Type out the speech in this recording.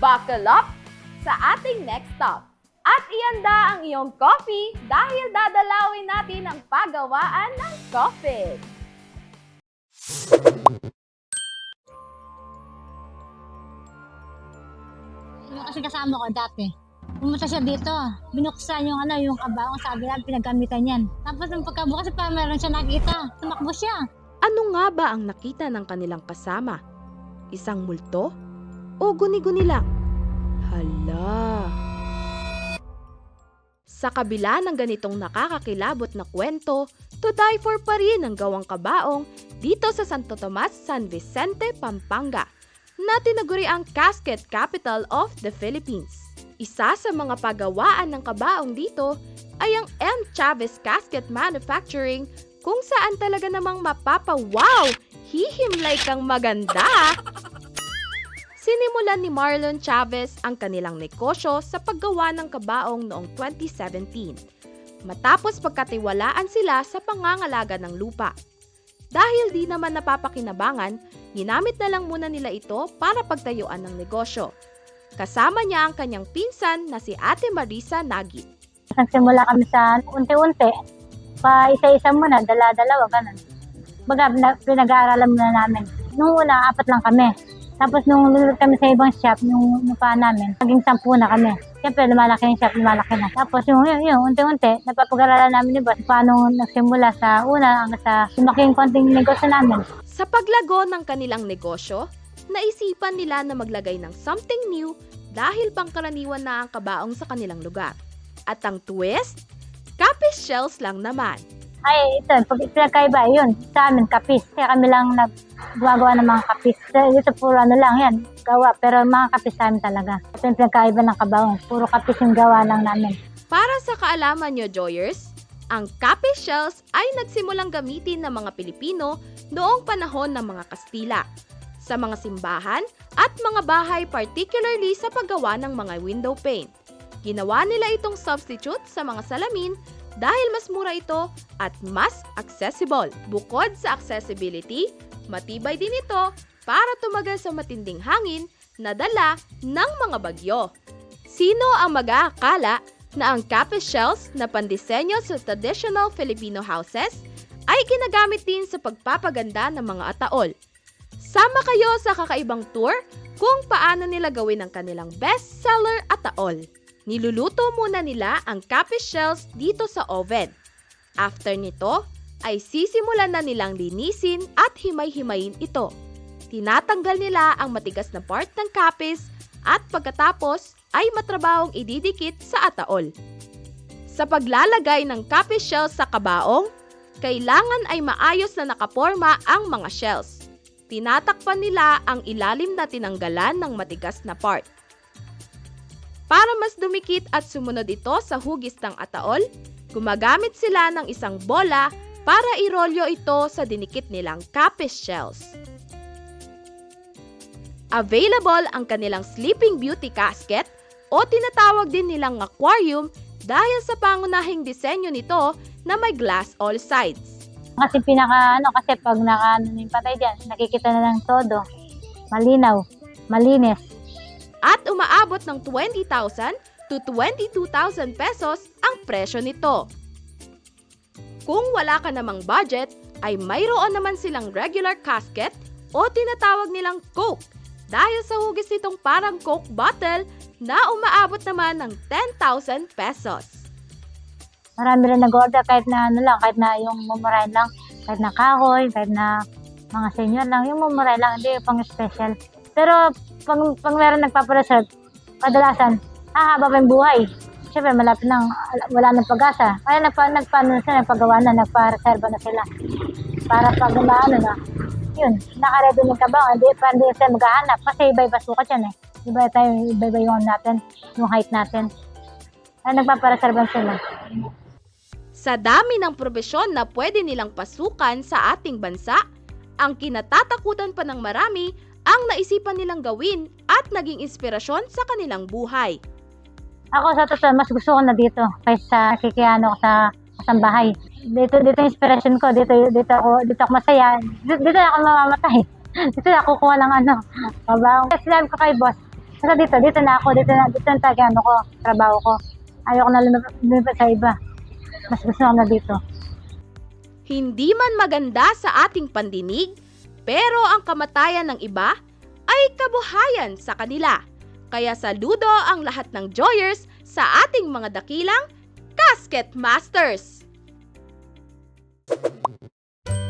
Buckle up sa ating next stop. At ihanda ang iyong coffee dahil dadalawin natin ang paggawaan ng coffee. Yung kasi kasama ko dati, pumunta siya dito, binuksan yung kabaong, sabi lang pinagamitan yan. Tapos nung pagkabukas pa meron siya nakita, tumakbo siya. Ano nga ba ang nakita ng kanilang kasama? Isang multo? O guni-guni lang? Hala! Sa kabila ng ganitong nakakakilabot na kwento, to die for pa rin ang gawang kabaong dito sa Santo Tomas, San Vicente, Pampanga, na tinaguri ang Casket Capital of the Philippines. Isa sa mga pagawaan ng kabaong dito ay ang M. Chavez Casket Manufacturing, kung saan talaga namang mapapa-wow! Hihimlay kang maganda! Sinimulan ni Marlon Chavez ang kanilang negosyo sa paggawa ng kabaong noong 2017, matapos pagkatiwalaan sila sa pangangalaga ng lupa. Dahil di naman napapakinabangan, ginamit na lang muna nila ito para pagtayuan ng negosyo. Kasama niya ang kanyang pinsan na si Ate Marisa Nagit. Nagsimula kami sa unti-unti, pa isa-isa muna, dala-dalawa, ganun. Baga, pinag-aaralan muna namin. Nung una, 4 lang kami. Tapos nung lulot kami sa ibang shop, yung pa namin, naging 10 na kami. Siyempre, lumalaki yung shop, lumalaki na. Tapos yung unti-unti, napapag-aralan namin yung paano nagsimula sa una hanggang sa lumaking konting negosyo namin. Sa paglago ng kanilang negosyo, naisipan nila na maglagay ng something new dahil pangkaraniwan na ang kabaong sa kanilang lugar. At ang twist, kapis shells lang naman. Ay, ito, pag pinagkaiba, yun, sa amin, kapis. Kaya kami lang nagagawa ng mga kapis. Dito puro ano lang yan, gawa. Pero mga kapis sa amin talaga. Ito yung pinagkaiba ng kabaong. Puro kapis yung gawa lang namin. Para sa kaalaman nyo, Joyers, ang kapis shells ay nagsimulang gamitin ng mga Pilipino noong panahon ng mga Kastila, sa mga simbahan at mga bahay, particularly sa paggawa ng mga window pane. Ginawa nila itong substitute sa mga salamin dahil mas mura ito at mas accessible. Bukod sa accessibility, matibay din ito para tumagal sa matinding hangin na dala ng mga bagyo. Sino ang mag-aakala na ang kapis shells na pandisenyo sa traditional Filipino houses ay ginagamit din sa pagpapaganda ng mga ataol? Sama kayo sa kakaibang tour kung paano nila gawin ang kanilang bestseller ataol. Niluluto muna nila ang kapis shells dito sa oven. After nito, ay sisimulan na nilang linisin at himay-himayin ito. Tinatanggal nila ang matigas na part ng kapis at pagkatapos ay matrabahong ididikit sa ataol. Sa paglalagay ng kapis shells sa kabaong, kailangan ay maayos na nakaporma ang mga shells. Tinatakpan nila ang ilalim na tinanggalan ng matigas na part. Para mas dumikit at sumunod ito sa hugis ng ataol, gumagamit sila ng isang bola para irolyo ito sa dinikit nilang kapis shells. Available ang kanilang Sleeping Beauty casket o tinatawag din nilang aquarium dahil sa pangunahing disenyo nito na may glass all sides. Kasi kasi pag yung patay dyan, nakikita na ng todo. Malinaw, malinis. At umaabot ng 20,000 to 22,000 pesos ang presyo nito. Kung wala ka namang budget, ay mayroon naman silang regular casket o tinatawag nilang Coke dahil sa hugis nitong parang Coke bottle na umaabot naman ng 10,000 pesos. Marami rin nag-order kahit na kahit na yung mumurahin lang, kahit na kahoy, kahit na mga senior lang, yung mumurahin lang, hindi pang special. Pero pag meron nagpapareserve, kadalasan, hahaba pa yung buhay. Siyempre, malapit nang wala nang pag-asa. Kaya nagpagawa na, nagpa-reserve na sila. Para pag yun, nakaredo ng kabaong, hindi sila maghahanap. Kasi iba-iba sukat yan eh. Iba-iba yung natin, yung height natin. Kaya nagpapareserve sila. Sa dami ng probesyon na pwede nilang pasukan sa ating bansa, ang kinatatakutan pa ng marami ang naisipan nilang gawin at naging inspirasyon sa kanilang buhay. Ako sa totoo, mas gusto ko na dito kaysa kikiyano ko sa bahay. Dito inspiration ko, dito ako masaya. Dito ako mamamatay. Dito ako kukuha ng kabaong. Kasi sinabi ko kay boss, Basta dito na ako, dito na ano ko, trabaho ko. Ayoko na lumipat sa iba. Mas gusto ko na dito. Hindi man maganda sa ating pandinig, pero ang kamatayan ng iba ay kabuhayan sa kanila. Kaya saludo ang lahat ng Joyers sa ating mga dakilang Casket Masters!